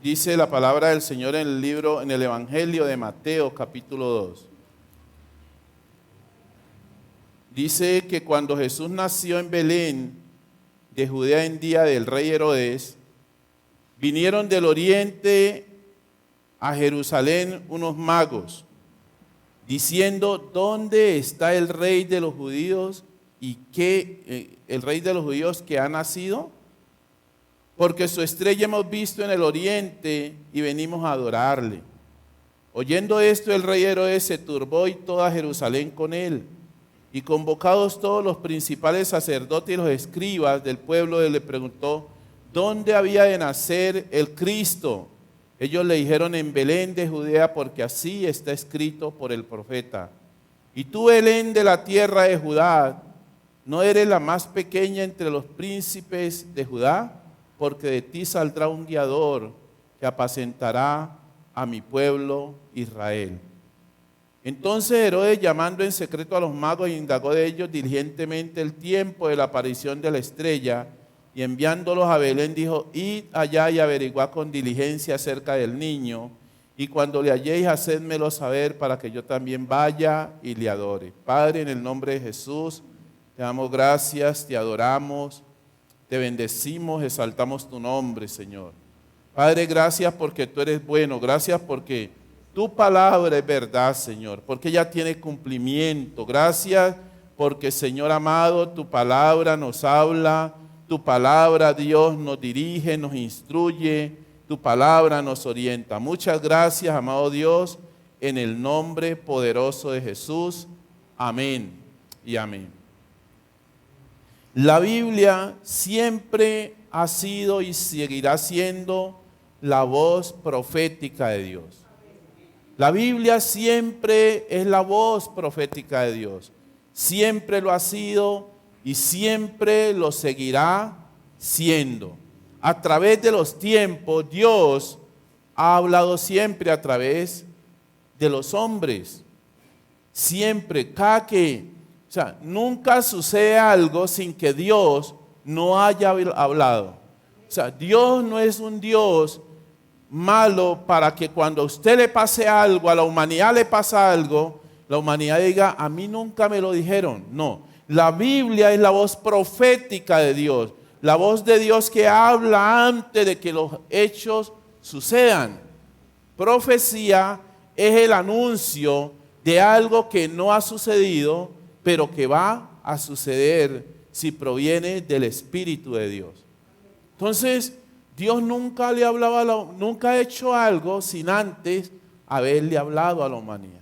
Dice la palabra del Señor en el Evangelio de Mateo, capítulo 2. Dice que cuando Jesús nació en Belén de Judea en día del rey Herodes, vinieron del oriente a Jerusalén unos magos, diciendo: ¿dónde está el rey de los judíos y el rey de los judíos que ha nacido? Porque su estrella hemos visto en el oriente y venimos a adorarle. Oyendo esto, el rey Herodes se turbó y toda Jerusalén con él. Y convocados todos los principales sacerdotes y los escribas del pueblo, él le preguntó: ¿dónde había de nacer el Cristo? Ellos le dijeron: en Belén de Judea, porque así está escrito por el profeta. Y tú, Belén de la tierra de Judá, ¿no eres la más pequeña entre los príncipes de Judá? Porque de ti saldrá un guiador que apacentará a mi pueblo Israel. Entonces Herodes, llamando en secreto a los magos, indagó de ellos diligentemente el tiempo de la aparición de la estrella, y enviándolos a Belén dijo: id allá y averiguad con diligencia acerca del niño, y cuando le halléis, hacedmelo saber para que yo también vaya y le adore. Padre, en el nombre de Jesús, te damos gracias, te adoramos, te bendecimos, exaltamos tu nombre, Señor. Padre, gracias porque tú eres bueno, gracias porque tu palabra es verdad, Señor, porque ella tiene cumplimiento. Gracias porque, Señor amado, tu palabra nos habla, tu palabra, Dios, nos dirige, nos instruye, tu palabra nos orienta. Muchas gracias, amado Dios, en el nombre poderoso de Jesús. Amén y amén. La Biblia siempre ha sido y seguirá siendo la voz profética de Dios. La Biblia siempre es la voz profética de Dios. Siempre lo ha sido y siempre lo seguirá siendo. A través de los tiempos, Dios ha hablado siempre a través de los hombres. Siempre, nunca sucede algo sin que Dios no haya hablado. Dios no es un Dios malo para que cuando a usted le pase algo, a la humanidad le pasa algo, la humanidad diga: a mí nunca me lo dijeron. No, la Biblia es la voz profética de Dios, la voz de Dios que habla antes de que los hechos sucedan. Profecía es el anuncio de algo que no ha sucedido, pero que va a suceder si proviene del Espíritu de Dios. Entonces, Dios nunca nunca ha hecho algo sin antes haberle hablado a la humanidad.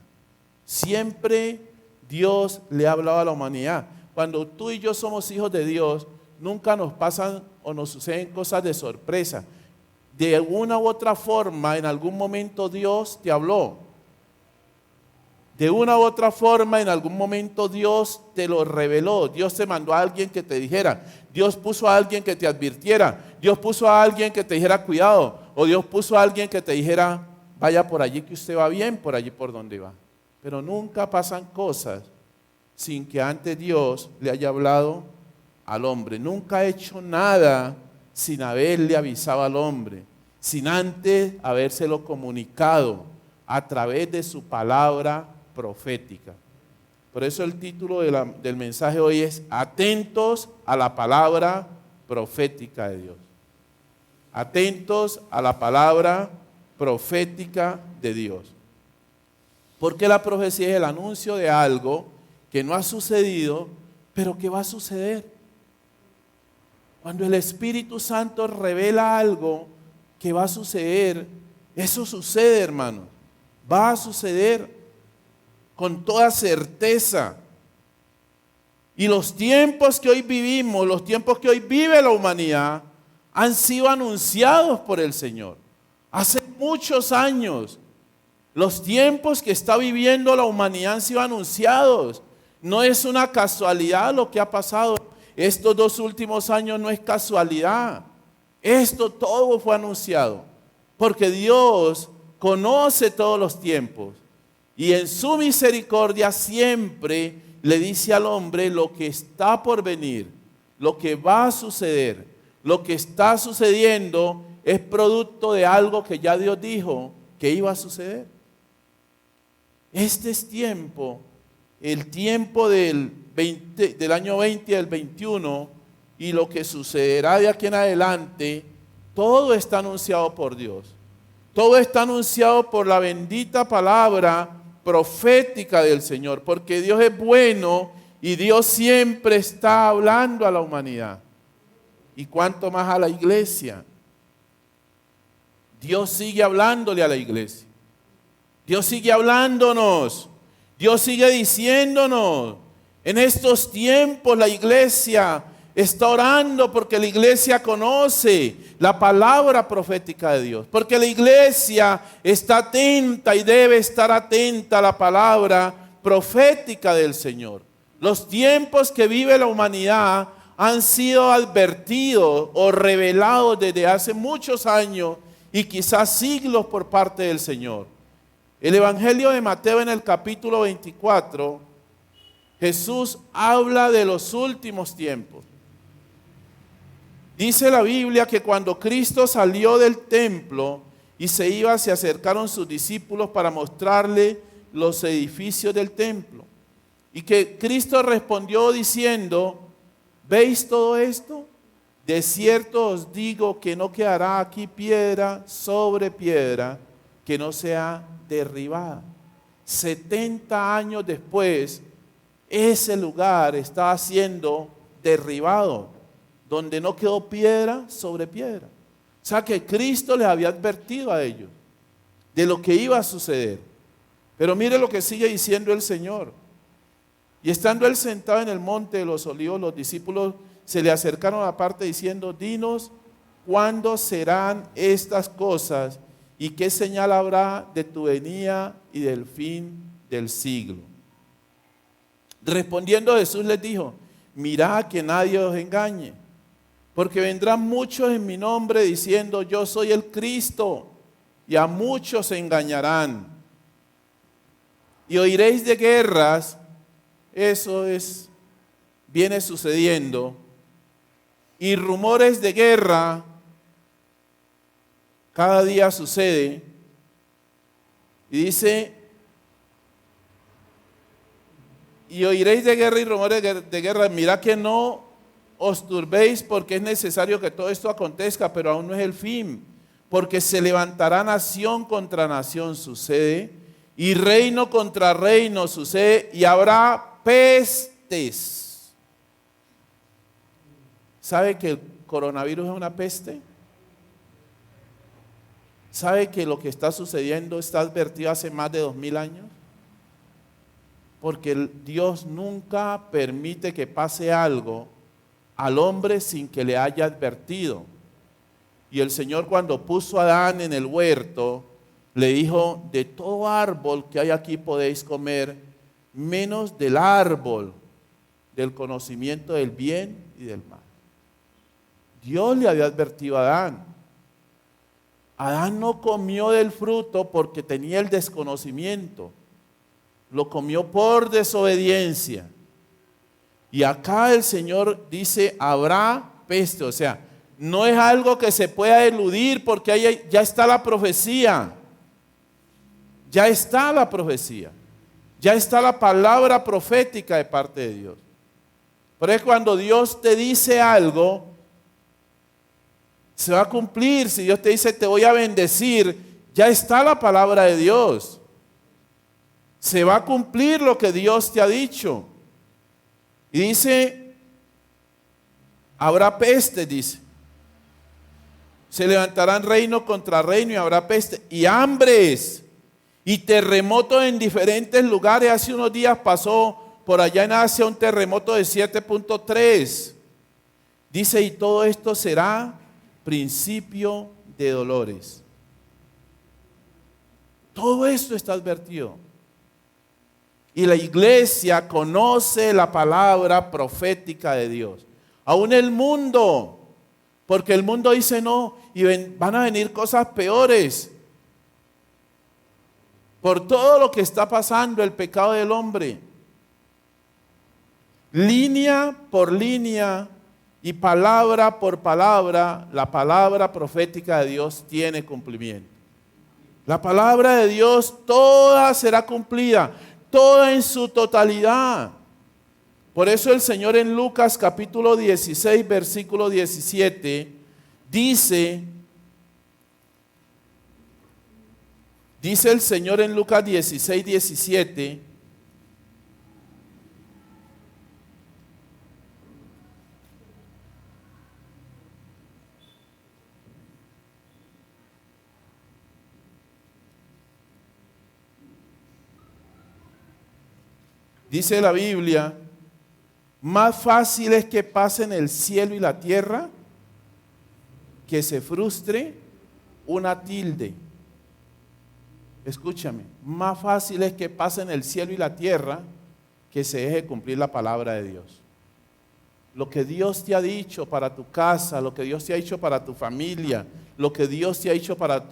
Siempre Dios le ha hablado a la humanidad. Cuando tú y yo somos hijos de Dios, nunca nos pasan o nos suceden cosas de sorpresa. De una u otra forma, en algún momento Dios te habló. De una u otra forma, en algún momento Dios te lo reveló. Dios te mandó a alguien que te dijera. Dios puso a alguien que te advirtiera. Dios puso a alguien que te dijera: cuidado. O Dios puso a alguien que te dijera: vaya por allí que usted va bien, por allí por donde va. Pero nunca pasan cosas sin que antes Dios le haya hablado al hombre. Nunca ha hecho nada sin haberle avisado al hombre, sin antes habérselo comunicado a través de su palabra profética. Por eso el título del mensaje hoy es: atentos a la palabra profética de Dios. Atentos a la palabra profética de Dios. Porque la profecía es el anuncio de algo que no ha sucedido, pero que va a suceder. Cuando el Espíritu Santo revela algo que va a suceder, eso sucede, hermanos. Va a suceder con toda certeza. Y los tiempos que hoy vivimos, los tiempos que hoy vive la humanidad, han sido anunciados por el Señor. Hace muchos años, los tiempos que está viviendo la humanidad han sido anunciados. No es una casualidad lo que ha pasado. Estos 2 últimos años no es casualidad. Esto todo fue anunciado. Porque Dios conoce todos los tiempos. Y en su misericordia siempre le dice al hombre lo que está por venir, lo que va a suceder, lo que está sucediendo es producto de algo que ya Dios dijo que iba a suceder. Este es tiempo, el tiempo del año 20 y del 21 y lo que sucederá de aquí en adelante, todo está anunciado por Dios. Todo está anunciado por la bendita palabra profética del Señor, porque Dios es bueno y Dios siempre está hablando a la humanidad. Y cuánto más a la iglesia. Dios sigue hablándole a la iglesia. Dios sigue hablándonos. Dios sigue diciéndonos. En estos tiempos la iglesia está orando porque la iglesia conoce la palabra profética de Dios. Porque la iglesia está atenta y debe estar atenta a la palabra profética del Señor. Los tiempos que vive la humanidad han sido advertidos o revelados desde hace muchos años y quizás siglos por parte del Señor. El Evangelio de Mateo en el capítulo 24, Jesús habla de los últimos tiempos. Dice la Biblia que cuando Cristo salió del templo y se iba, se acercaron sus discípulos para mostrarle los edificios del templo. Y que Cristo respondió diciendo: ¿veis todo esto? De cierto os digo que no quedará aquí piedra sobre piedra que no sea derribada. 70 años después, ese lugar estaba siendo derribado, donde no quedó piedra sobre piedra. O sea que Cristo les había advertido a ellos de lo que iba a suceder. Pero mire lo que sigue diciendo el Señor. Y estando él sentado en el monte de los olivos, los discípulos se le acercaron aparte diciendo: dinos, ¿cuándo serán estas cosas? ¿Y qué señal habrá de tu venida y del fin del siglo? Respondiendo Jesús les dijo: mirad que nadie os engañe, porque vendrán muchos en mi nombre diciendo: yo soy el Cristo, y a muchos se engañarán. Y oiréis de guerras. Eso viene sucediendo. Y rumores de guerra cada día sucede. Y dice: y oiréis de guerra y rumores de guerra. Mirad que no os turbéis, porque es necesario que todo esto acontezca, pero aún no es el fin. Porque se levantará nación contra nación, sucede, y reino contra reino, sucede, y habrá pestes. ¿Sabe que el coronavirus es una peste? ¿Sabe que lo que está sucediendo está advertido hace más de 2000 años? Porque Dios nunca permite que pase algo al hombre sin que le haya advertido. Y el Señor, cuando puso a Adán en el huerto, le dijo: de todo árbol que hay aquí podéis comer, menos del árbol del conocimiento del bien y del mal. Dios le había advertido a Adán. Adán no comió del fruto porque tenía el desconocimiento, lo comió por desobediencia. Y acá el Señor dice: habrá peste. O sea, no es algo que se pueda eludir, porque ahí ya está la profecía. Ya está la profecía. Ya está la palabra profética de parte de Dios. Pero es cuando Dios te dice algo, se va a cumplir. Si Dios te dice: te voy a bendecir, ya está la palabra de Dios. Se va a cumplir lo que Dios te ha dicho. Y dice: habrá peste, dice. Se levantarán reino contra reino y habrá peste y hambres y terremotos en diferentes lugares. Hace unos días pasó por allá en Asia un terremoto de 7.3. Dice: y todo esto será principio de dolores. Todo esto está advertido. Y la iglesia conoce la palabra profética de Dios. Aún el mundo, porque el mundo dice: no, y van a venir cosas peores. Por todo lo que está pasando, el pecado del hombre. Línea por línea, Y palabra por palabra, la palabra profética de Dios tiene cumplimiento. La palabra de Dios toda será cumplida, toda en su totalidad. Por eso el Señor en Lucas capítulo 16, versículo 17, dice el Señor en Lucas 16, 17, dice la Biblia, más fácil es que pasen el cielo y la tierra que se frustre una tilde. Escúchame, más fácil es que pasen el cielo y la tierra que se deje cumplir la palabra de Dios. Lo que Dios te ha dicho para tu casa, lo que Dios te ha dicho para tu familia, lo que Dios te ha dicho para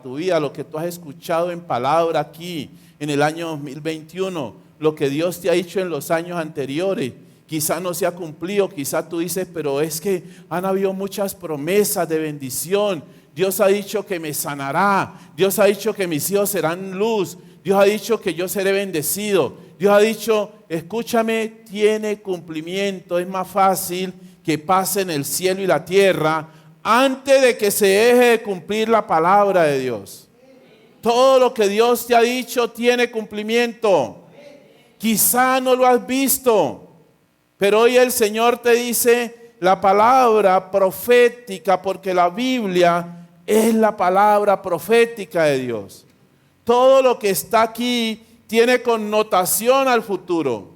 tu vida, lo que tú has escuchado en palabra aquí en el año 2021, lo que Dios te ha dicho en los años anteriores, quizás no se ha cumplido, quizás tú dices, pero es que han habido muchas promesas de bendición. Dios ha dicho que me sanará, Dios ha dicho que mis hijos serán luz, Dios ha dicho que yo seré bendecido, Dios ha dicho, escúchame, tiene cumplimiento. Es más fácil que pasen el cielo y la tierra antes de que se deje de cumplir la palabra de Dios. Todo lo que Dios te ha dicho tiene cumplimiento. Quizá no lo has visto, pero hoy el Señor te dice la palabra profética, porque la Biblia es la palabra profética de Dios. Todo lo que está aquí tiene connotación al futuro.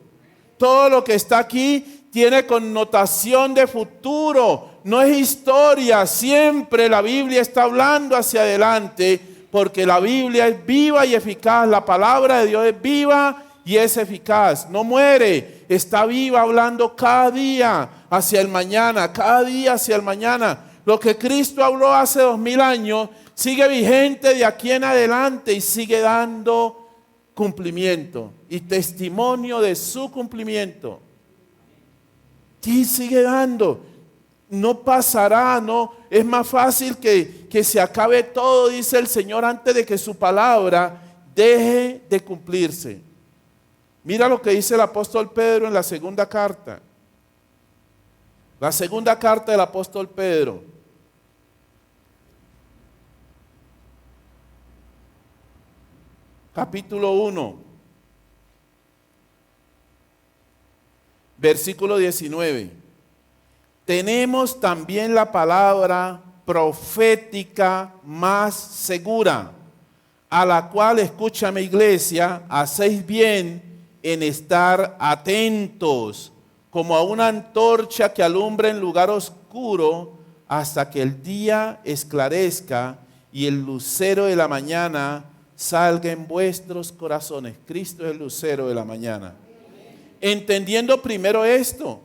Todo lo que está aquí tiene connotación de futuro. No es historia, siempre la Biblia está hablando hacia adelante, porque la Biblia es viva y eficaz. La palabra de Dios es viva y es eficaz, no muere, está viva hablando cada día hacia el mañana, cada día hacia el mañana. Lo que Cristo habló hace 2000 años sigue vigente de aquí en adelante y sigue dando cumplimiento y testimonio de su cumplimiento. Y sigue dando, no pasará, no, es más fácil que se acabe todo, dice el Señor, antes de que su palabra deje de cumplirse. Mira lo que dice el apóstol Pedro en la segunda carta. La segunda carta del apóstol Pedro. Capítulo 1. Versículo 19. Tenemos también la palabra profética más segura, a la cual, escúchame iglesia, hacéis bien en estar atentos, como a una antorcha que alumbra en lugar oscuro hasta que el día esclarezca y el lucero de la mañana salga en vuestros corazones. Cristo es el lucero de la mañana. Entendiendo primero esto,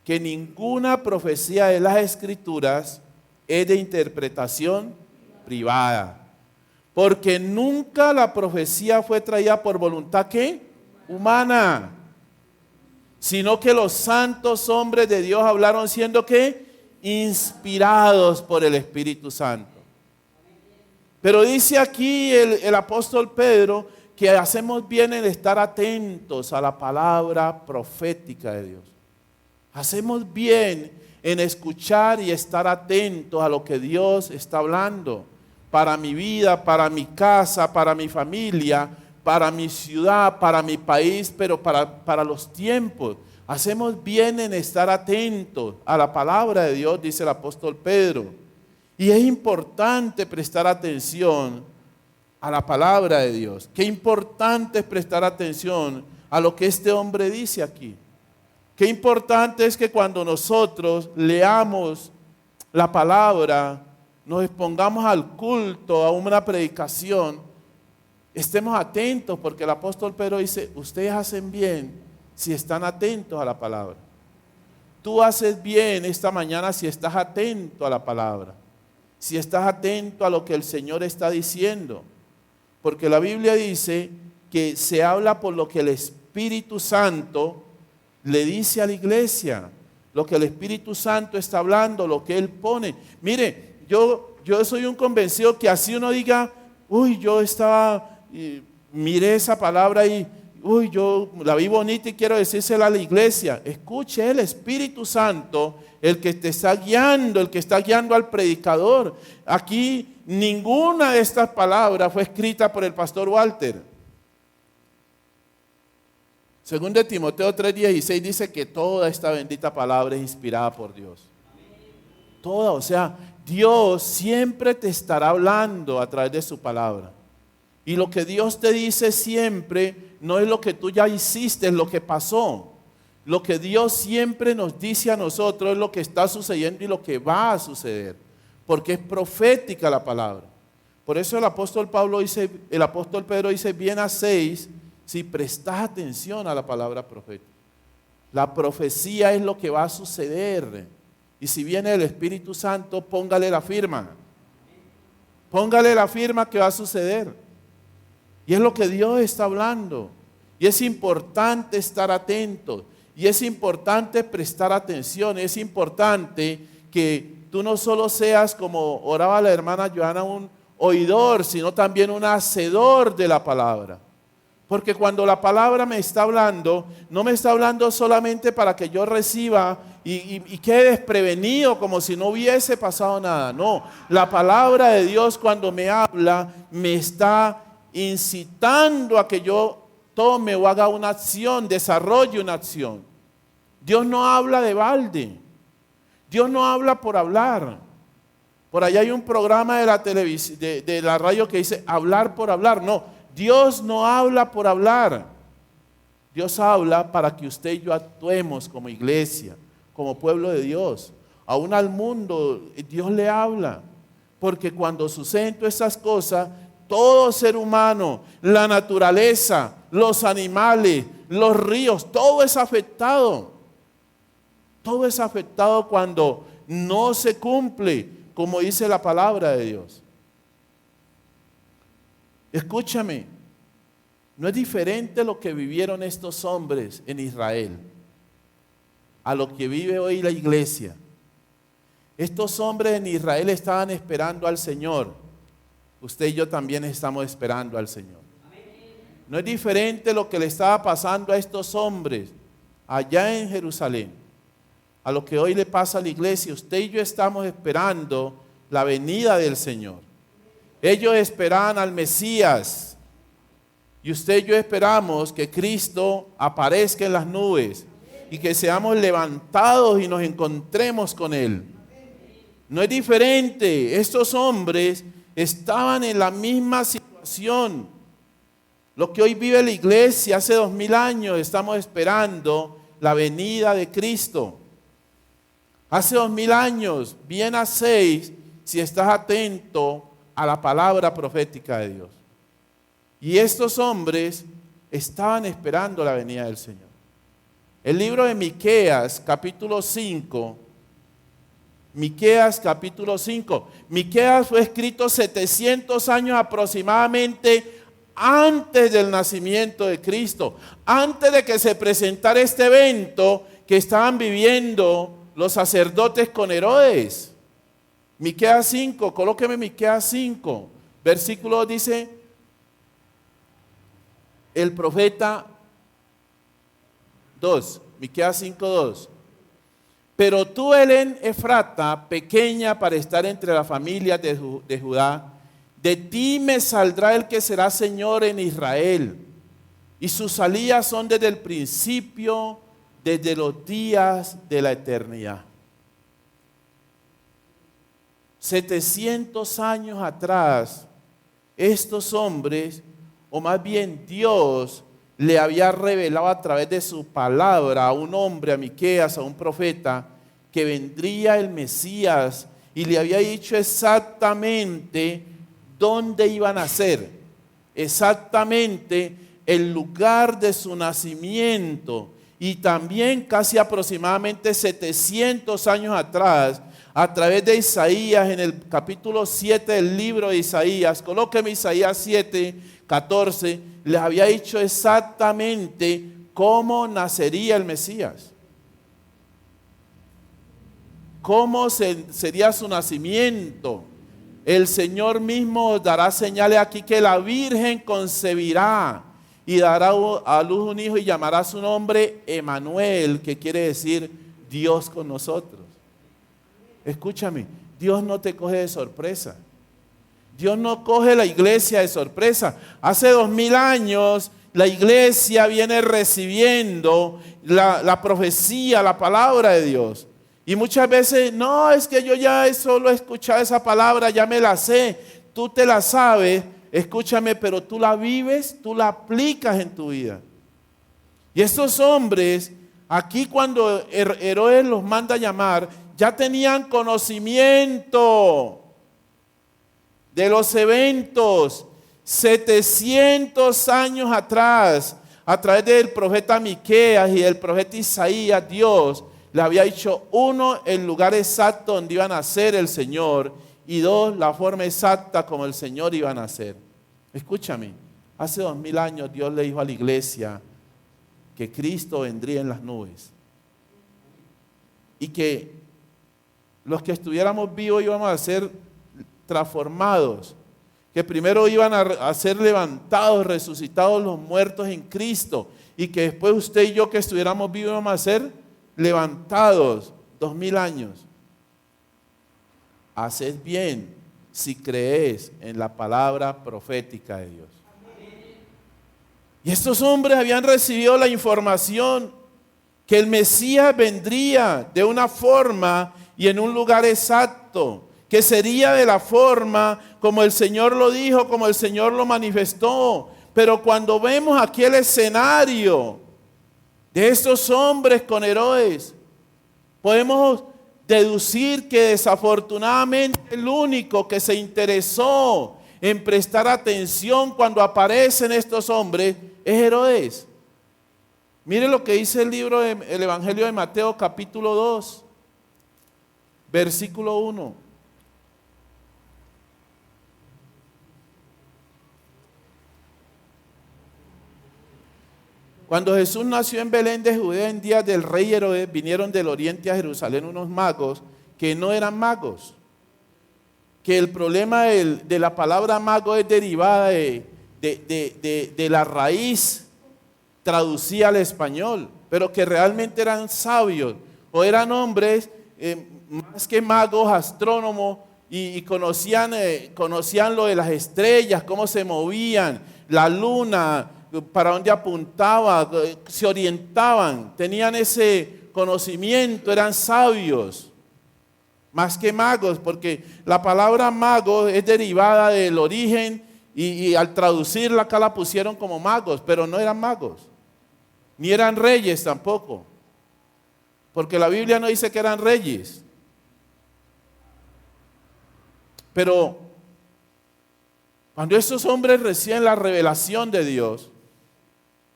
que ninguna profecía de las Escrituras es de interpretación privada, porque nunca la profecía fue traída por voluntad ¿qué? Humana, sino que los santos hombres de Dios hablaron siendo ¿qué? Inspirados por el Espíritu Santo. Pero dice aquí el apóstol Pedro que hacemos bien en estar atentos a la palabra profética de Dios. Hacemos bien en escuchar y estar atentos a lo que Dios está hablando para mi vida, para mi casa, para mi familia, para mi ciudad, para mi país, pero para los tiempos. Hacemos bien en estar atentos a la palabra de Dios, dice el apóstol Pedro. Y es importante prestar atención a la palabra de Dios. Qué importante es prestar atención a lo que este hombre dice aquí. Qué importante es que cuando nosotros leamos la palabra, nos expongamos al culto, a una predicación, estemos atentos, porque el apóstol Pedro dice, ustedes hacen bien si están atentos a la palabra. Tú haces bien esta mañana si estás atento a la palabra, si estás atento a lo que el Señor está diciendo, porque la Biblia dice que se habla por lo que el Espíritu Santo le dice a la iglesia. lo que el Espíritu Santo está hablando, lo que Él pone. Mire, yo soy un convencido que así uno diga, uy, yo estaba, miré esa palabra y, uy, yo la vi bonita y quiero decírsela a la iglesia. Escuche, el Espíritu Santo, el que te está guiando, el que está guiando al predicador. Aquí ninguna de estas palabras fue escrita por el pastor Walter. Según de Timoteo 3:16 dice que toda esta bendita palabra es inspirada por Dios. Toda, o sea, Dios siempre te estará hablando a través de su palabra. Y lo que Dios te dice siempre no es lo que tú ya hiciste, es lo que pasó. Lo que Dios siempre nos dice a nosotros es lo que está sucediendo y lo que va a suceder. Porque es profética la palabra. Por eso el apóstol Pedro dice, bien hacéis si prestas atención a la palabra profética. La profecía es lo que va a suceder. Y si viene el Espíritu Santo, póngale la firma. Póngale la firma que va a suceder. Y es lo que Dios está hablando. Y es importante estar atento. Y es importante prestar atención. Es importante que tú no solo seas, como oraba la hermana Joana, un oidor, sino también un hacedor de la palabra. Porque cuando la palabra me está hablando, no me está hablando solamente para que yo reciba y quede desprevenido como si no hubiese pasado nada. No, la palabra de Dios cuando me habla me está incitando a que yo tome o haga una acción, desarrolle una acción. Dios no habla de balde. Dios no habla por hablar. Por allá hay un programa de la televisión, de la radio que dice hablar por hablar. No. Dios no habla por hablar. Dios habla para que usted y yo actuemos como iglesia, como pueblo de Dios. Aún al mundo Dios le habla. Porque cuando suceden todas esas cosas, todo ser humano, la naturaleza, los animales, los ríos, todo es afectado. Todo es afectado cuando no se cumple como dice la palabra de Dios. Escúchame, no es diferente lo que vivieron estos hombres en Israel a lo que vive hoy la iglesia. Estos hombres en Israel estaban esperando al Señor. Usted y yo también estamos esperando al Señor. No es diferente lo que le estaba pasando a estos hombres allá en Jerusalén a lo que hoy le pasa a la iglesia. Usted y yo estamos esperando la venida del Señor. Ellos esperaban al Mesías y usted y yo esperamos que Cristo aparezca en las nubes y que seamos levantados y nos encontremos con Él. No es diferente, estos hombres estaban en la misma situación. Lo que hoy vive la iglesia, hace 2000 años estamos esperando la venida de Cristo. Hace 2000 años, bien hacéis si estás atento a la palabra profética de Dios. Y estos hombres estaban esperando la venida del Señor. El libro de Miqueas, capítulo 5. Miqueas, capítulo 5. Miqueas fue escrito 700 años aproximadamente antes del nacimiento de Cristo. Antes de que se presentara este evento que estaban viviendo los sacerdotes con Herodes. Miqueas 5, colóqueme Miqueas 5, versículo 2 dice, el profeta 2, Miqueas 5:2. Pero tú, Belén Efrata, pequeña para estar entre las familias de Judá, de ti me saldrá el que será Señor en Israel, y sus salidas son desde el principio, desde los días de la eternidad. 700 años atrás, estos hombres, o más bien Dios, le había revelado a través de su palabra a un hombre, a Miqueas, a un profeta, que vendría el Mesías y le había dicho exactamente dónde iba a nacer, exactamente el lugar de su nacimiento y también casi aproximadamente 700 años atrás, a través de Isaías, en el capítulo 7 del libro de Isaías, colóqueme Isaías 7, 14, les había dicho exactamente cómo nacería el Mesías. cómo sería su nacimiento. El Señor mismo os dará señales aquí que la Virgen concebirá y dará a luz un hijo y llamará su nombre Emanuel, que quiere decir Dios con nosotros. Escúchame, Dios no te coge de sorpresa. Dios no coge la iglesia de sorpresa. Hace 2000 años la iglesia viene recibiendo la profecía, la palabra de Dios. Y muchas veces, no, es que yo ya solo he escuchado esa palabra, ya me la sé. Tú te la sabes, escúchame, pero tú la vives, tú la aplicas en tu vida. Y estos hombres, aquí cuando Herodes los manda a llamar, ya tenían conocimiento de los eventos 700 años atrás, a través del profeta Miqueas y del profeta Isaías. Dios le había dicho, uno, el lugar exacto donde iba a nacer el Señor, y dos, la forma exacta como el Señor iba a nacer. Escúchame, hace 2000 años Dios le dijo a la iglesia que Cristo vendría en las nubes y que los que estuviéramos vivos íbamos a ser transformados, que primero iban a ser levantados, resucitados los muertos en Cristo, y que después usted y yo que estuviéramos vivos íbamos a ser levantados. 2000 años. Haced bien si crees en la palabra profética de Dios. Y estos hombres habían recibido la información que el Mesías vendría de una forma y en un lugar exacto, que sería de la forma como el Señor lo dijo, como el Señor lo manifestó. Pero cuando vemos aquí el escenario de estos hombres con Herodes, podemos deducir que desafortunadamente el único que se interesó en prestar atención cuando aparecen estos hombres es Herodes. Mire lo que dice el Evangelio de Mateo capítulo 2, versículo 1. Cuando Jesús nació en Belén de Judea en días del rey Herodes, vinieron del oriente a Jerusalén unos magos que no eran magos. Que el problema de la palabra mago es derivada de la raíz traducida al español, pero que realmente eran sabios o eran hombres más que magos, astrónomos, y conocían lo de las estrellas, cómo se movían, la luna, para dónde apuntaba, se orientaban, tenían ese conocimiento, eran sabios, más que magos, porque la palabra mago es derivada del origen y al traducirla acá la pusieron como magos, pero no eran magos, ni eran reyes tampoco, porque la Biblia no dice que eran reyes. Pero cuando estos hombres reciben la revelación de Dios,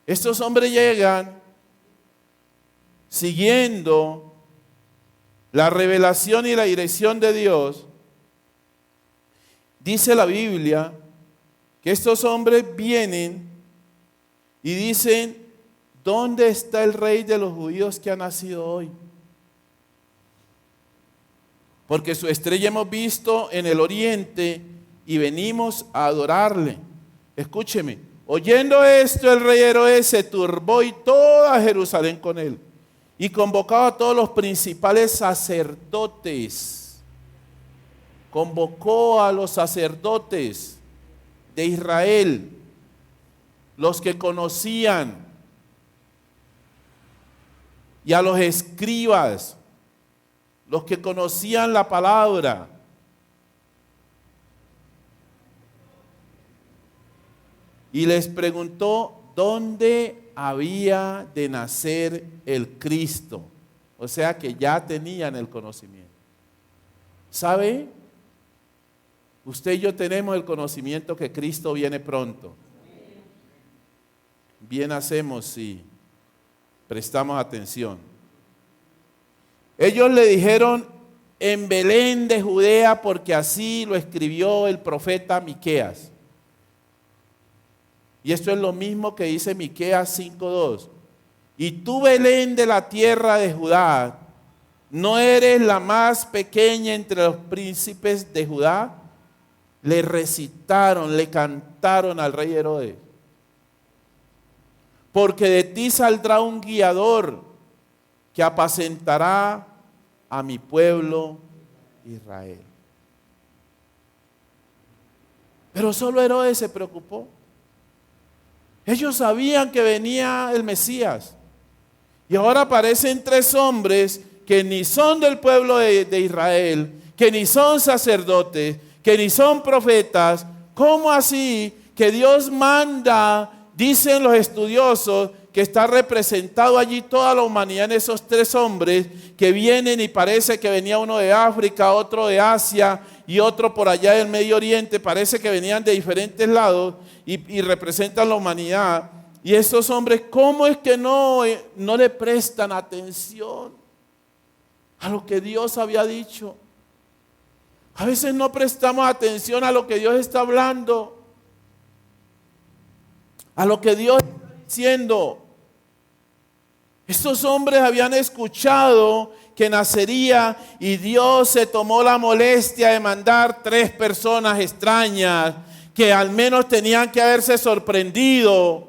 estos hombres llegan siguiendo la revelación y la dirección de Dios. Dice la Biblia que estos hombres vienen y dicen, ¿dónde está el rey de los judíos que ha nacido hoy? Porque su estrella hemos visto en el oriente y venimos a adorarle. Escúcheme. Oyendo esto, el rey Herodes se turbó y toda Jerusalén con él. Y convocaba a todos los principales sacerdotes. Convocó a los sacerdotes de Israel, los que conocían, y a los escribas, los que conocían la palabra. Y les preguntó dónde había de nacer el Cristo. O sea que ya tenían el conocimiento. ¿Sabe? Usted y yo tenemos el conocimiento que Cristo viene pronto. Bien hacemos si prestamos atención. Ellos le dijeron en Belén de Judea, porque así lo escribió el profeta Miqueas. Y esto es lo mismo que dice Miqueas 5:2. Y tú, Belén de la tierra de Judá, ¿no eres la más pequeña entre los príncipes de Judá? Le recitaron, le cantaron al rey Herodes. Porque de ti saldrá un guiador que apacentará a mi pueblo Israel. Pero solo Herodes se preocupó. Ellos sabían que venía el Mesías. Y ahora aparecen tres hombres que ni son del pueblo de Israel, que ni son sacerdotes, que ni son profetas. ¿Cómo así que Dios manda, dicen los estudiosos, que está representado allí toda la humanidad en esos tres hombres que vienen, y parece que venía uno de África, otro de Asia y otro por allá del Medio Oriente? Parece que venían de diferentes lados y representan la humanidad. Y estos hombres, ¿cómo es que no le prestan atención a lo que Dios había dicho? A veces no prestamos atención a lo que Dios está hablando, a lo que Dios está diciendo. Estos hombres habían escuchado que nacería, y Dios se tomó la molestia de mandar 3 personas extrañas que al menos tenían que haberse sorprendido.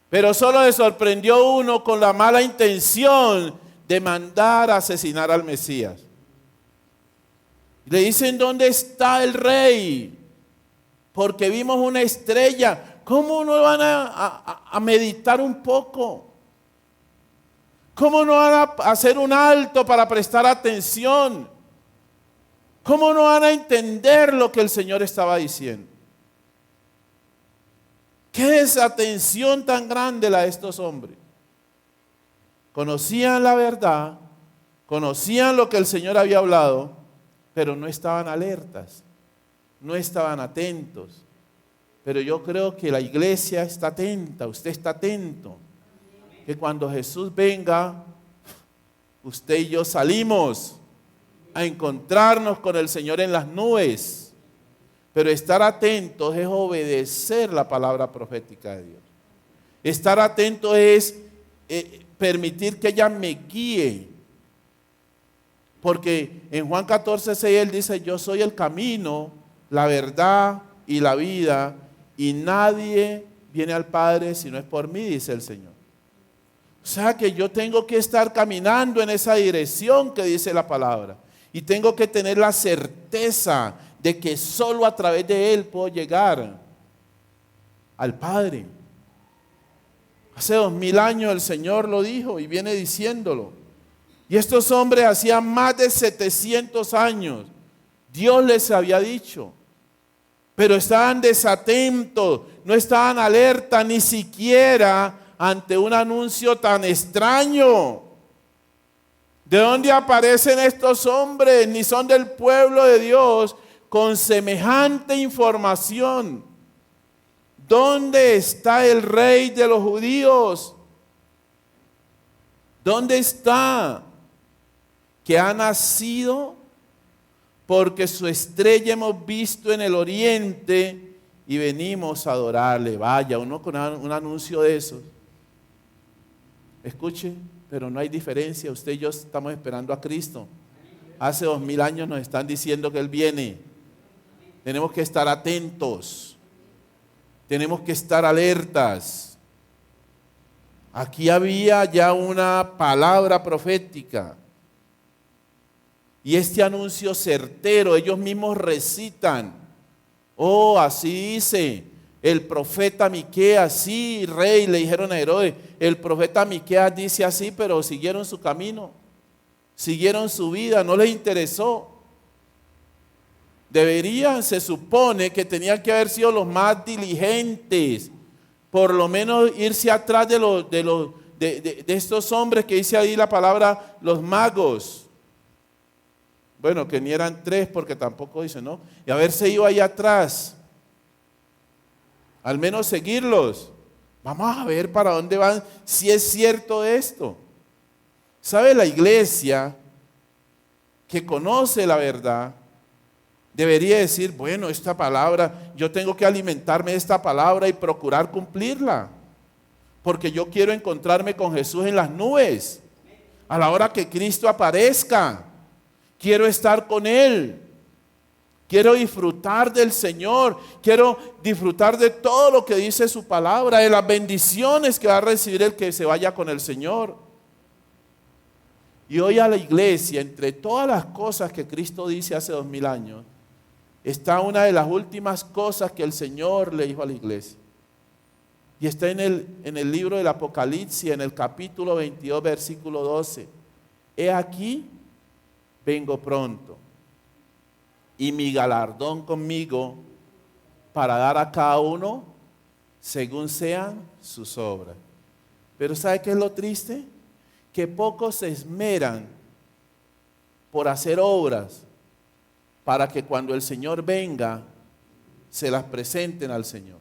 Pero solo le sorprendió uno con la mala intención de mandar a asesinar al Mesías. Le dicen: ¿dónde está el rey? Porque vimos una estrella. ¿Cómo no van a meditar un poco? ¿Cómo no van a hacer un alto para prestar atención? ¿Cómo no van a entender lo que el Señor estaba diciendo? ¿Qué desatención tan grande la de estos hombres? Conocían la verdad, conocían lo que el Señor había hablado, pero no estaban alertas, no estaban atentos. Pero yo creo que la iglesia está atenta, usted está atento. Que cuando Jesús venga, usted y yo salimos a encontrarnos con el Señor en las nubes. Pero estar atentos es obedecer la palabra profética de Dios. Estar atento es permitir que ella me guíe. Porque en Juan 14:6 Él dice: yo soy el camino, la verdad y la vida, y nadie viene al Padre si no es por mí, dice el Señor. O sea que yo tengo que estar caminando en esa dirección que dice la palabra. Y tengo que tener la certeza de que solo a través de Él puedo llegar al Padre. Hace 2000 años el Señor lo dijo y viene diciéndolo. Y estos hombres hacían más de 700 años Dios les había dicho. Pero estaban desatentos, no estaban alerta ni siquiera ante un anuncio tan extraño. ¿De dónde aparecen estos hombres? Ni son del pueblo de Dios con semejante información. ¿Dónde está el rey de los judíos? ¿Dónde está? Que ha nacido, porque su estrella hemos visto en el oriente y venimos a adorarle. Vaya, uno con un anuncio de esos. Escuche, pero no hay diferencia. Usted y yo estamos esperando a Cristo. Hace 2000 años nos están diciendo que Él viene. Tenemos que estar atentos. Tenemos que estar alertas. Aquí había ya una palabra profética. Y este anuncio certero, ellos mismos recitan. Oh, así dice el profeta Miqueas. Sí, rey, le dijeron a Herodes. El profeta Miqueas dice así, pero siguieron su camino. Siguieron su vida, no les interesó. Deberían, se supone que tenían que haber sido los más diligentes. Por lo menos irse atrás de estos hombres que dice ahí la palabra, los magos. Bueno, que ni eran 3 porque tampoco dice, ¿no? Y haberse ido ahí atrás. Al menos seguirlos. Vamos a ver para dónde van, si es cierto esto. ¿Sabe? La iglesia que conoce la verdad debería decir, bueno, esta palabra, yo tengo que alimentarme de esta palabra y procurar cumplirla. Porque yo quiero encontrarme con Jesús en las nubes. A la hora que Cristo aparezca, quiero estar con Él. Quiero disfrutar del Señor. Quiero disfrutar de todo lo que dice su palabra, de las bendiciones que va a recibir el que se vaya con el Señor. Y hoy a la iglesia, entre todas las cosas que Cristo dice hace 2000 años, está una de las últimas cosas que el Señor le dijo a la iglesia. Y está en el libro del Apocalipsis, en el capítulo 22, versículo 12. He aquí, vengo pronto, y mi galardón conmigo para dar a cada uno según sean sus obras. Pero ¿sabe qué es lo triste? Que pocos se esmeran por hacer obras para que cuando el Señor venga, se las presenten al Señor.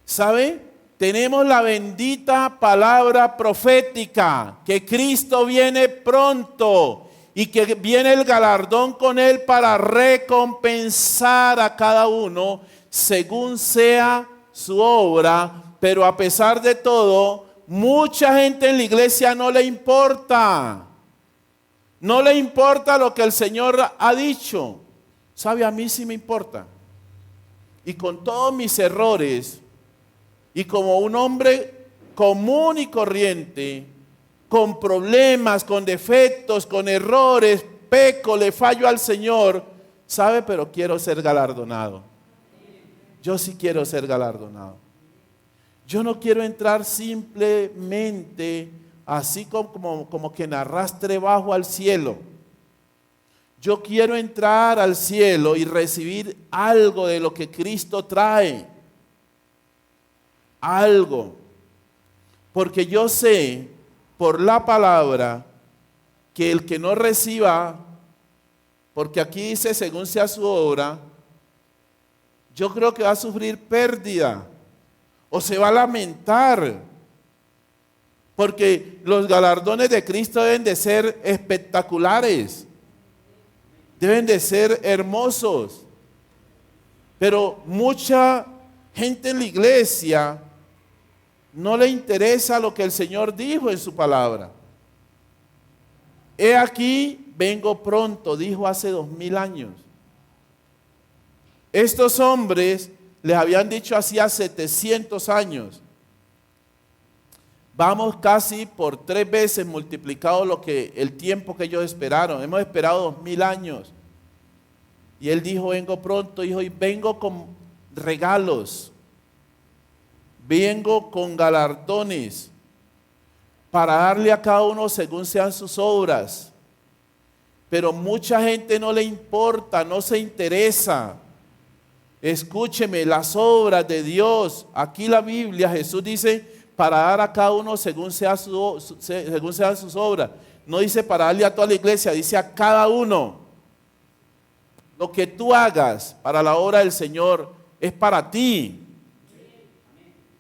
¿Sabe? Tenemos la bendita palabra profética, que Cristo viene pronto y que viene el galardón con Él para recompensar a cada uno según sea su obra, pero a pesar de todo, mucha gente en la iglesia no le importa. No le importa lo que el Señor ha dicho. ¿Sabe? A mí sí me importa. Y con todos mis errores, y como un hombre común y corriente, con problemas, con defectos, con errores, peco, le fallo al Señor, ¿sabe? Pero quiero ser galardonado. Yo sí quiero ser galardonado. Yo no quiero entrar simplemente así como quien arrastre bajo al cielo. Yo quiero entrar al cielo y recibir algo de lo que Cristo trae. Algo. Porque yo sé por la palabra que el que no reciba, porque aquí dice según sea su obra, yo creo que va a sufrir pérdida o se va a lamentar. Porque los galardones de Cristo deben de ser espectaculares, deben de ser hermosos. Pero mucha gente en la iglesia no le interesa lo que el Señor dijo en su palabra. He aquí, vengo pronto, dijo hace 2000 años. Estos hombres les habían dicho hacía 700 años. Vamos casi por 3 veces multiplicado el tiempo que ellos esperaron. Hemos esperado 2000 años. Y Él dijo, vengo pronto, dijo, y vengo con regalos. Vengo con galardones para darle a cada uno según sean sus obras. Pero mucha gente no le importa, no se interesa. Escúcheme, las obras de Dios. Aquí la Biblia, Jesús dice, para dar a cada uno según sean sus obras. No dice para darle a toda la iglesia, dice a cada uno. Lo que tú hagas para la obra del Señor es para ti.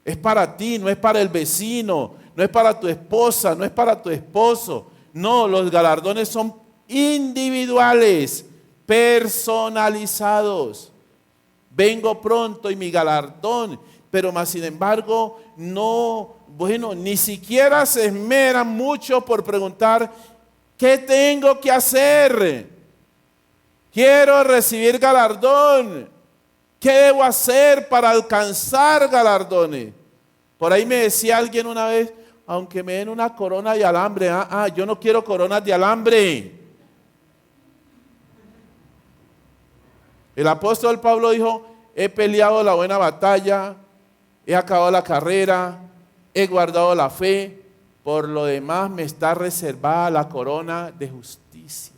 Es para ti, no es para el vecino, no es para tu esposa, no es para tu esposo. No, los galardones son individuales, personalizados. Vengo pronto y mi galardón, pero más sin embargo, no, bueno, ni siquiera se esmeran mucho por preguntar, ¿qué tengo que hacer? Quiero recibir galardón. ¿Qué debo hacer para alcanzar galardones? Por ahí me decía alguien una vez, aunque me den una corona de alambre, yo no quiero coronas de alambre. El apóstol Pablo dijo, he peleado la buena batalla, he acabado la carrera, he guardado la fe, por lo demás me está reservada la corona de justicia.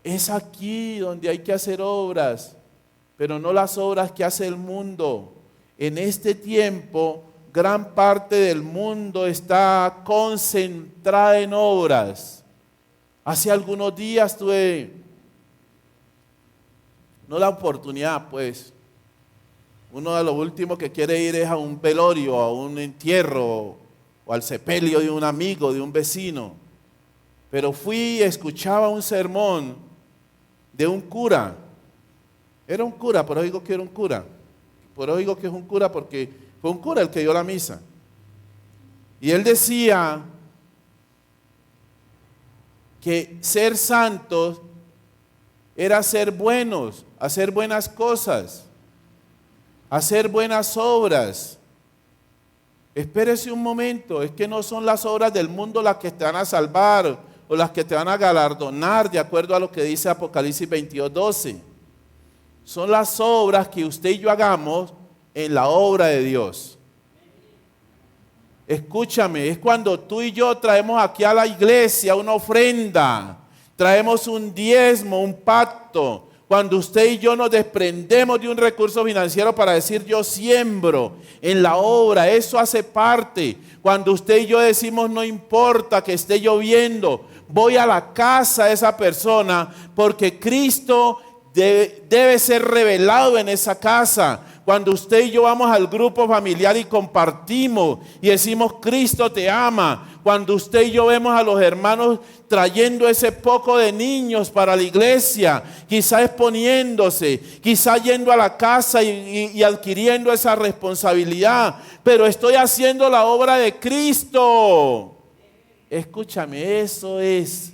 Es aquí donde hay que hacer obras, pero no las obras que hace el mundo. En este tiempo, gran parte del mundo está concentrada en obras. Hace algunos días tuve, no la oportunidad, pues, uno de los últimos que quiere ir es a un velorio, a un entierro, o al sepelio de un amigo, de un vecino. Pero fui y escuchaba un sermón de un cura. Era un cura, por eso digo que era un cura. Por eso digo que es un cura porque fue un cura el que dio la misa. Y él decía que ser santos era ser buenos, hacer buenas cosas, hacer buenas obras. Espérese un momento, es que no son las obras del mundo las que te van a salvar o las que te van a galardonar, de acuerdo a lo que dice Apocalipsis 22:12. Son las obras que usted y yo hagamos en la obra de Dios. Escúchame, es cuando tú y yo traemos aquí a la iglesia una ofrenda, traemos un diezmo, un pacto. Cuando usted y yo nos desprendemos de un recurso financiero para decir yo siembro en la obra, eso hace parte. Cuando usted y yo decimos no importa que esté lloviendo, voy a la casa de esa persona porque Cristo debe ser revelado en esa casa. Cuando usted y yo vamos al grupo familiar y compartimos y decimos Cristo te ama. Cuando usted y yo vemos a los hermanos trayendo ese poco de niños para la iglesia, quizá exponiéndose, quizá yendo a la casa y adquiriendo esa responsabilidad, pero estoy haciendo la obra de Cristo. Escúchame, eso es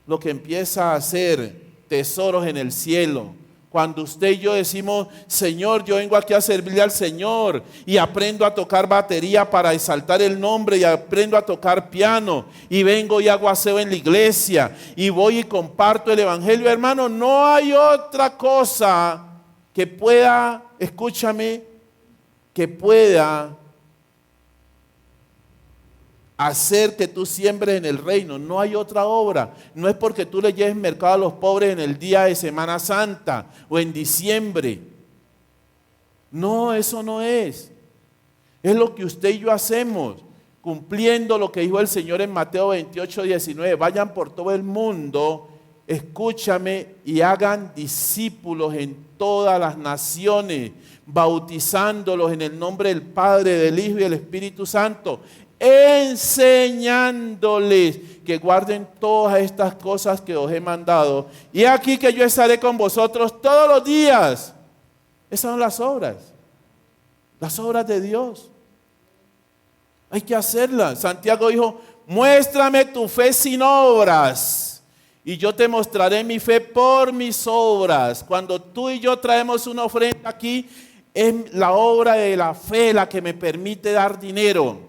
lo que empieza a hacer tesoros en el cielo. Cuando usted y yo decimos, Señor, yo vengo aquí a servirle al Señor y aprendo a tocar batería para exaltar el nombre y aprendo a tocar piano y vengo y hago aseo en la iglesia y voy y comparto el evangelio, hermano, no hay otra cosa que pueda, escúchame, que pueda hacer que tú siembres en el reino. No hay otra obra. No es porque tú le lleves mercado a los pobres en el día de Semana Santa o en diciembre. No, eso no es. Es lo que usted y yo hacemos, cumpliendo lo que dijo el Señor en Mateo 28:19. Vayan por todo el mundo, escúchame, y hagan discípulos en todas las naciones, bautizándolos en el nombre del Padre, del Hijo y del Espíritu Santo, enseñándoles que guarden todas estas cosas que os he mandado. Y aquí que yo estaré con vosotros todos los días. Esas son las obras de Dios. Hay que hacerlas. Santiago dijo, muéstrame tu fe sin obras y yo te mostraré mi fe por mis obras. Cuando tú y yo traemos una ofrenda aquí, es la obra de la fe la que me permite dar dinero.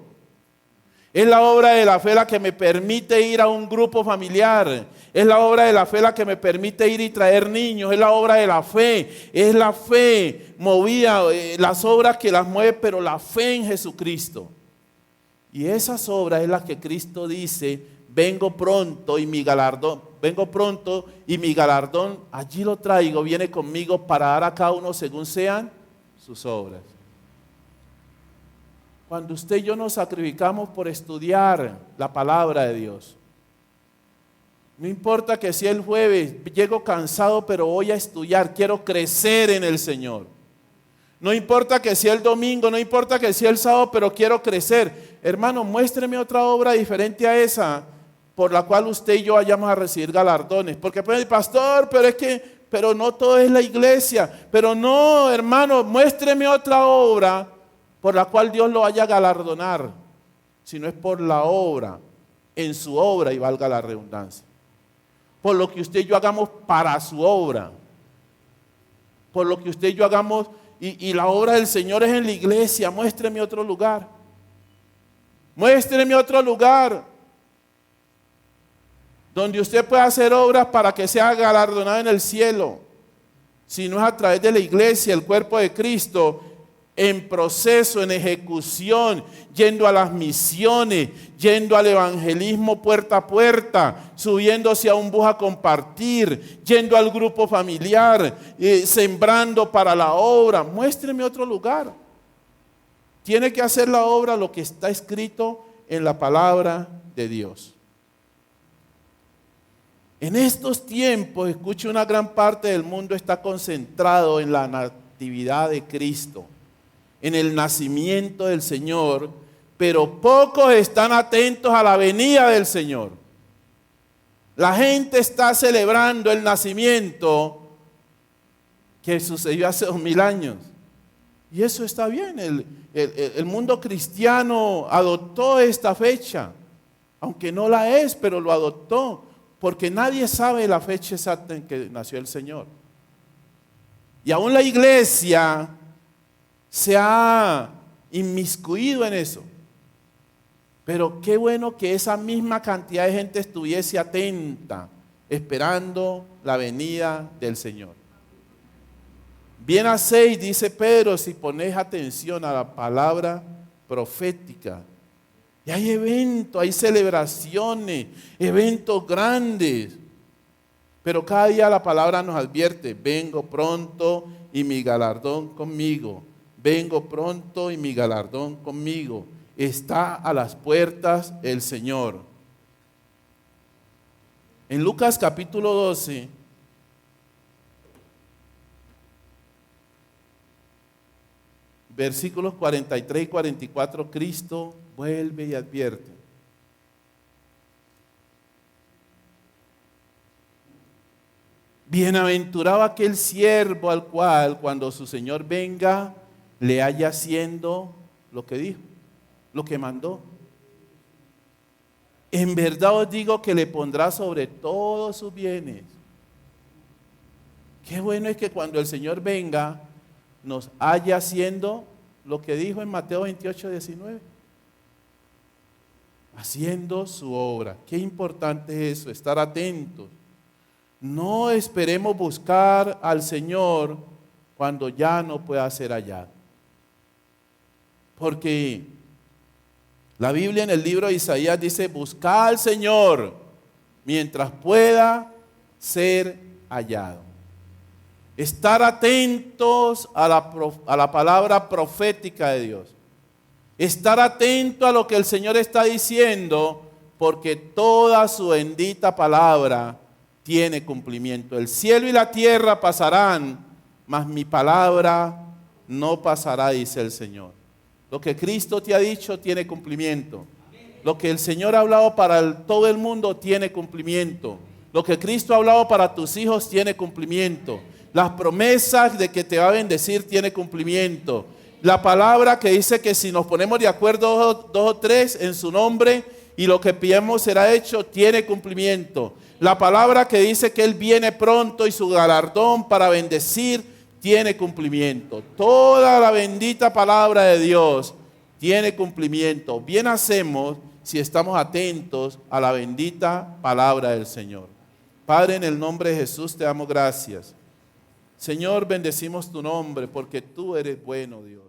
Es la obra de la fe la que me permite ir a un grupo familiar. Es la obra de la fe la que me permite ir y traer niños. Es la obra de la fe. Es la fe movida, las obras que las mueve, pero la fe en Jesucristo. Y esas obras es las que Cristo dice, vengo pronto y mi galardón allí lo traigo, viene conmigo para dar a cada uno según sean sus obras. Cuando usted y yo nos sacrificamos por estudiar la palabra de Dios, no importa que si el jueves llego cansado, pero voy a estudiar, quiero crecer en el Señor. No importa que sea el domingo, no importa que sea el sábado, pero quiero crecer. Hermano, muéstreme otra obra diferente a esa por la cual usted y yo vayamos a recibir galardones. Porque puede decir, pastor, pero no todo es la iglesia. Pero no, hermano, muéstreme otra obra por la cual Dios lo vaya a galardonar, sino es por la obra, en su obra, y valga la redundancia. Por lo que usted y yo hagamos para su obra. Por lo que usted y yo hagamos, y la obra del Señor es en la iglesia. Muéstreme otro lugar. Muéstreme otro lugar donde usted pueda hacer obras para que sea galardonado en el cielo. Si no es a través de la iglesia, el cuerpo de Cristo, en proceso, en ejecución, yendo a las misiones, yendo al evangelismo puerta a puerta, subiéndose a un bus a compartir, yendo al grupo familiar, sembrando para la obra. Muéstreme otro lugar. Tiene que hacer la obra lo que está escrito en la palabra de Dios. En estos tiempos, escuche, una gran parte del mundo está concentrado en la natividad de Cristo, en el nacimiento del Señor, pero pocos están atentos a la venida del Señor. La gente está celebrando el nacimiento que sucedió hace 2000 años. Y eso está bien. El mundo cristiano adoptó esta fecha, aunque no la es, pero lo adoptó, porque nadie sabe la fecha exacta en que nació el Señor. Y aún la iglesia se ha inmiscuido en eso. Pero qué bueno que esa misma cantidad de gente estuviese atenta, esperando la venida del Señor. Bien hacéis, dice Pedro, si ponéis atención a la palabra profética. Y hay eventos, hay celebraciones, eventos grandes. Pero cada día la palabra nos advierte, vengo pronto y mi galardón conmigo. Vengo pronto y mi galardón conmigo. Está a las puertas el Señor. En Lucas capítulo 12, versículos 43 y 44, Cristo vuelve y advierte. Bienaventurado aquel siervo al cual, cuando su Señor venga, le haya haciendo lo que dijo, lo que mandó. En verdad os digo que le pondrá sobre todos sus bienes. Qué bueno es que cuando el Señor venga, nos haya haciendo lo que dijo en Mateo 28, 19. Haciendo su obra. Qué importante es eso, estar atentos. No esperemos buscar al Señor cuando ya no pueda ser hallado. Porque la Biblia en el libro de Isaías dice, buscad al Señor mientras pueda ser hallado. Estar atentos a la palabra profética de Dios. Estar atento a lo que el Señor está diciendo, porque toda su bendita palabra tiene cumplimiento. El cielo y la tierra pasarán, mas mi palabra no pasará, dice el Señor. Lo que Cristo te ha dicho tiene cumplimiento. Lo que el Señor ha hablado para todo el mundo tiene cumplimiento. Lo que Cristo ha hablado para tus hijos tiene cumplimiento. Las promesas de que te va a bendecir tiene cumplimiento. La palabra que dice que si nos ponemos de acuerdo dos o tres en su nombre y lo que pidamos será hecho, tiene cumplimiento. La palabra que dice que Él viene pronto y su galardón para bendecir tiene cumplimiento. Toda la bendita palabra de Dios tiene cumplimiento. Bien hacemos si estamos atentos a la bendita palabra del Señor. Padre, en el nombre de Jesús te damos gracias. Señor, bendecimos tu nombre porque tú eres bueno, Dios.